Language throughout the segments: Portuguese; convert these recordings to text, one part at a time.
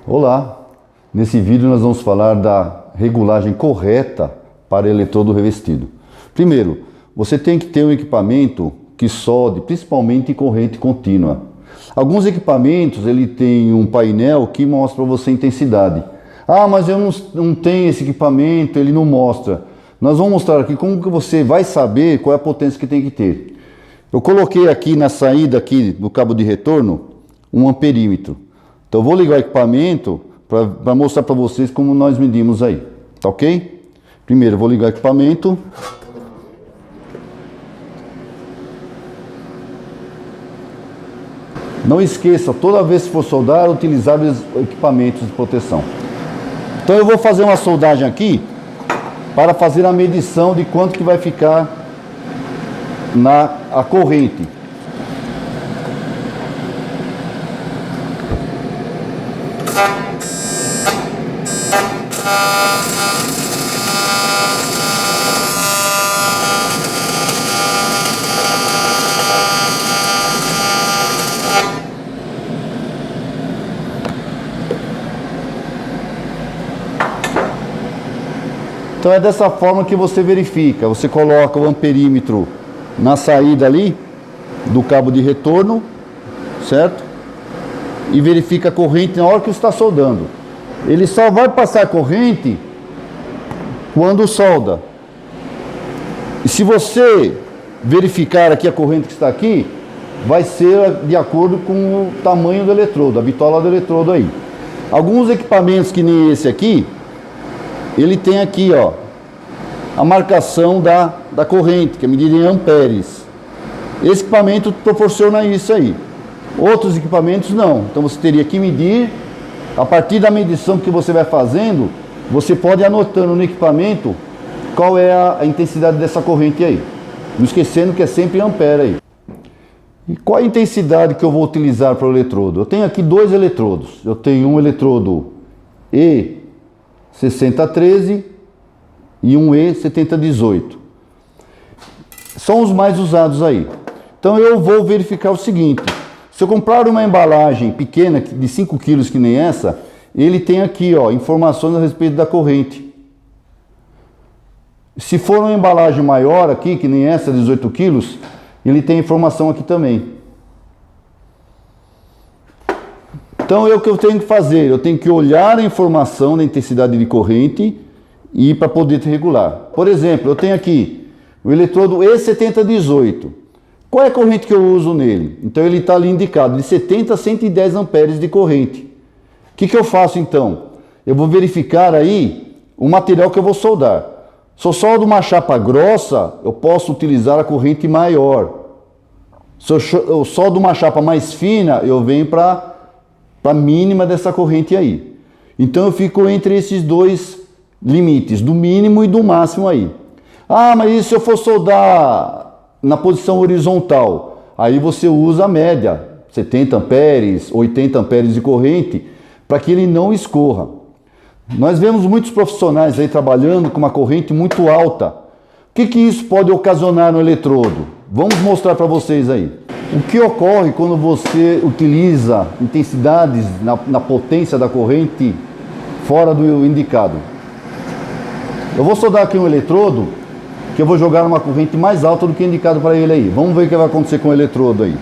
Olá! Nesse vídeo nós vamos falar da regulagem correta para eletrodo revestido. Primeiro, você tem que ter um equipamento que solde principalmente em corrente contínua. Alguns equipamentos ele tem um painel que mostra para você a intensidade. Ah, mas eu não tenho esse equipamento, ele não mostra. Nós vamos mostrar aqui como que você vai saber qual é a potência que tem que ter. Eu coloquei aqui na saída aqui do cabo de retorno um amperímetro. Então eu vou ligar o equipamento para mostrar para vocês como nós medimos aí, tá ok? Primeiro eu vou ligar o equipamento. Não esqueça, toda vez que for soldar, utilizar os equipamentos de proteção. Então eu vou fazer uma soldagem aqui para fazer a medição de quanto que vai ficar a corrente. Então é dessa forma que você verifica. Você coloca o amperímetro na saída ali do cabo de retorno, certo? E verifica a corrente na hora que está soldando. Ele só vai passar a corrente quando solda. E se você verificar aqui a corrente que está aqui, vai ser de acordo com o tamanho do eletrodo, a bitola do eletrodo aí. Alguns equipamentos que nem esse aqui, ele tem aqui, ó, a marcação da corrente, que é medida em amperes. Esse equipamento proporciona isso aí. Outros equipamentos não. Então você teria que medir. A partir da medição que você vai fazendo, você pode ir anotando no equipamento qual é a intensidade dessa corrente aí. Não esquecendo que é sempre ampere aí. E qual a intensidade que eu vou utilizar para o eletrodo? Eu tenho aqui dois eletrodos. Eu tenho um eletrodo E6013 e um E7018. São os mais usados aí. Então eu vou verificar o seguinte. Se eu comprar uma embalagem pequena de 5 kg que nem essa, ele tem aqui, ó, informações a respeito da corrente. Se for uma embalagem maior aqui, que nem essa, 18 kg, ele tem informação aqui também. Então é o que eu tenho que fazer. Eu tenho que olhar a informação da intensidade de corrente e para poder regular. Por exemplo, eu tenho aqui o eletrodo E7018. Qual é a corrente que eu uso nele? Então ele está ali indicado de 70 a 110 amperes de corrente. O que eu faço então? Eu vou verificar aí o material que eu vou soldar. Se eu soldo uma chapa grossa, eu posso utilizar a corrente maior. Se eu soldo uma chapa mais fina, eu venho para a mínima dessa corrente aí. Então eu fico entre esses dois limites, do mínimo e do máximo aí. Ah, mas e se eu for soldar na posição horizontal? Aí você usa a média, 70 amperes, 80 amperes de corrente, para que ele não escorra. Nós vemos muitos profissionais aí trabalhando com uma corrente muito alta. O que isso pode ocasionar no eletrodo? Vamos mostrar para vocês aí. O que ocorre quando você utiliza intensidades na potência da corrente fora do indicado? Eu vou soldar aqui um eletrodo que eu vou jogar numa corrente mais alta do que indicado para ele aí. Vamos ver o que vai acontecer com o eletrodo aí.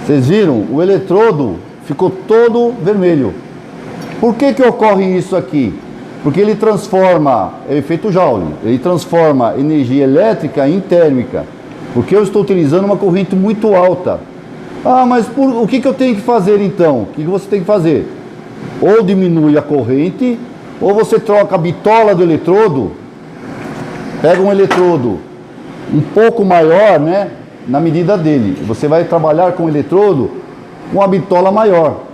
Vocês viram? O eletrodo ficou todo vermelho. Por que ocorre isso aqui? Porque ele transforma, é o efeito Joule, ele transforma energia elétrica em térmica. Porque eu estou utilizando uma corrente muito alta. Ah, mas o que eu tenho que fazer então? O que você tem que fazer? Ou diminui a corrente, ou você troca a bitola do eletrodo, pega um eletrodo um pouco maior, né, na medida dele. Você vai trabalhar com o eletrodo com a bitola maior.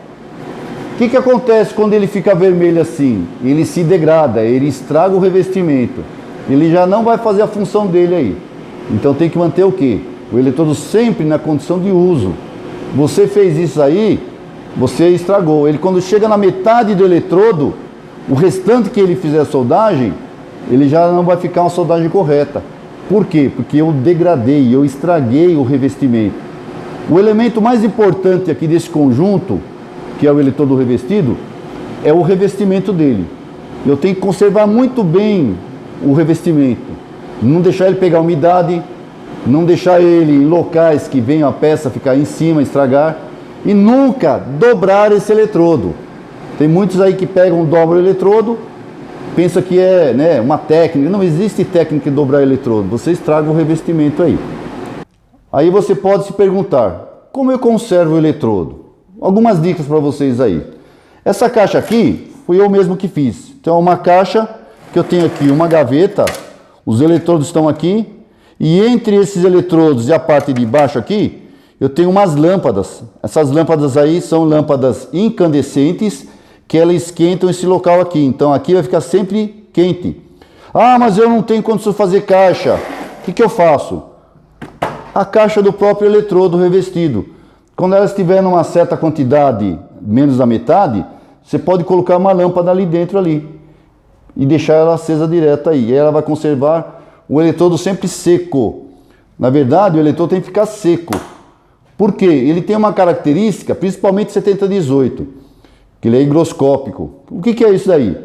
O que acontece quando ele fica vermelho assim? Ele se degrada, ele estraga o revestimento. Ele já não vai fazer a função dele aí. Então tem que manter o quê? O eletrodo sempre na condição de uso. Você fez isso aí, você estragou. Ele, quando chega na metade do eletrodo, o restante que ele fizer a soldagem, ele já não vai ficar uma soldagem correta. Por quê? Porque eu degradei, eu estraguei o revestimento. O elemento mais importante aqui desse conjunto, que é o eletrodo revestido, é o revestimento dele. Eu tenho que conservar muito bem o revestimento, não deixar ele pegar umidade, não deixar ele em locais que venha a peça ficar em cima, estragar, e nunca dobrar esse eletrodo. Tem muitos aí que pegam, dobram o eletrodo, pensa que é, né, uma técnica. Não existe técnica de dobrar eletrodo, você estraga o revestimento aí. Aí você pode se perguntar, como eu conservo o eletrodo? Algumas dicas para vocês aí. Essa caixa aqui, fui eu mesmo que fiz. Então é uma caixa que eu tenho aqui, uma gaveta, os eletrodos estão aqui, e entre esses eletrodos e a parte de baixo aqui, eu tenho umas lâmpadas. Essas lâmpadas aí são lâmpadas incandescentes, que elas esquentam esse local aqui. Então aqui vai ficar sempre quente. Ah, mas eu não tenho condição de fazer caixa. O que eu faço? A caixa do próprio eletrodo revestido. Quando ela estiver numa certa quantidade, menos da metade, você pode colocar uma lâmpada ali dentro ali e deixar ela acesa direto aí. E ela vai conservar o eletrodo sempre seco. Na verdade, o eletrodo tem que ficar seco. Por quê? Ele tem uma característica, principalmente 7018, que ele é higroscópico. O que é isso daí?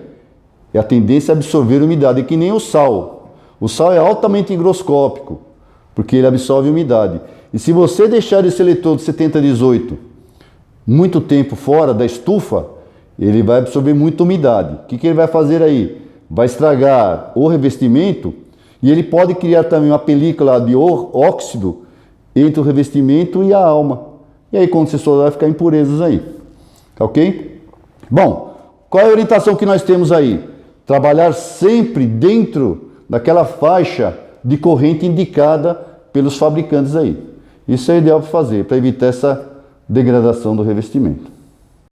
É a tendência a absorver umidade, é que nem o sal. O sal é altamente higroscópico, porque ele absorve umidade. E se você deixar esse eletrodo 7018 muito tempo fora da estufa, ele vai absorver muita umidade. O que ele vai fazer aí? Vai estragar o revestimento e ele pode criar também uma película de óxido entre o revestimento e a alma. E aí quando você soldar vai ficar impurezas aí. Tá ok? Bom, qual é a orientação que nós temos aí? Trabalhar sempre dentro daquela faixa de corrente indicada pelos fabricantes aí. Isso é ideal para fazer, para evitar essa degradação do revestimento.